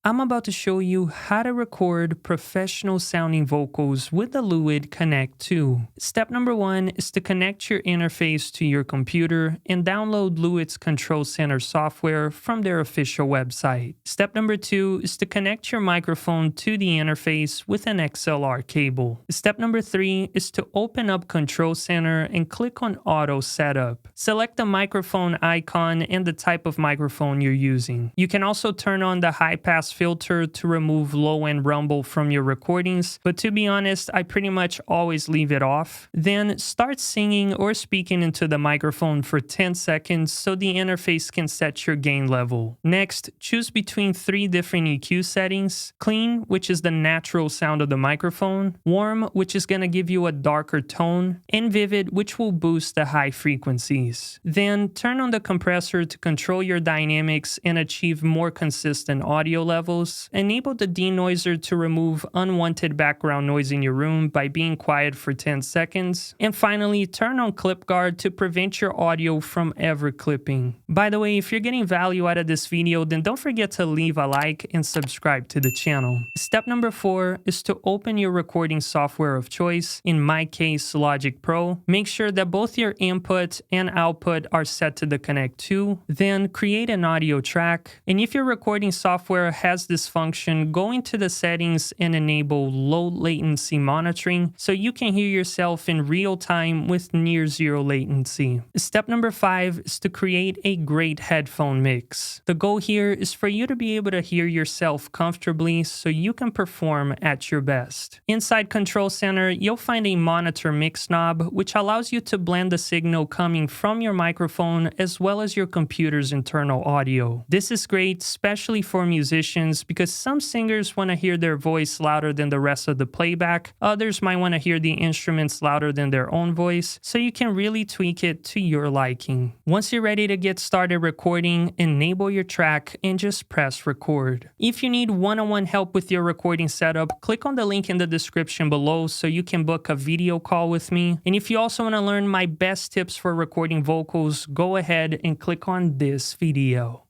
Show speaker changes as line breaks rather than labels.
I'm about to show you how to record professional sounding vocals with the Lewitt Connect 2. Step number one is to connect your interface to your computer and download Lewitt's Control Center software from their official website. Step number two is to connect your microphone to the interface with an XLR cable. Step number three is to open up Control Center and click on Auto Setup. Select the microphone icon and the type of microphone you're using. You can also turn on the high pass filter to remove low-end rumble from your recordings, but to be honest, I pretty much always leave it off. Then start singing or speaking into the microphone for 10 seconds so the interface can set your gain level. Next, choose between three different EQ settings: clean, which is the natural sound of the microphone; warm, which is going to give you a darker tone; and vivid, which will boost the high frequencies. Then turn on the compressor to control your dynamics and achieve more consistent audio levels. Enable the denoiser to remove unwanted background noise in your room by being quiet for 10 seconds. And finally, turn on clip guard to prevent your audio from ever clipping. By the way, if you're getting value out of this video, then don't forget to leave a like and subscribe to the channel. Step number four is to open your recording software of choice, in my case, Logic Pro. Make sure that both your input and output are set to the Connect 2. Then create an audio track. And if your recording software has this function, go into the settings and enable low latency monitoring so you can hear yourself in real time with near zero latency. Step number five is to create a great headphone mix. The goal here is for you to be able to hear yourself comfortably so you can perform at your best. Inside Control Center, you'll find a monitor mix knob, which allows you to blend the signal coming from your microphone as well as your computer's internal audio. This is great, especially for musicians, because some singers want to hear their voice louder than the rest of the playback. Others might want to hear the instruments louder than their own voice, so you can really tweak it to your liking. Once you're ready to get started recording, enable your track and just press record. If you need one-on-one help with your recording setup, click on the link in the description below so you can book a video call with me. And if you also want to learn my best tips for recording vocals, go ahead and click on this video.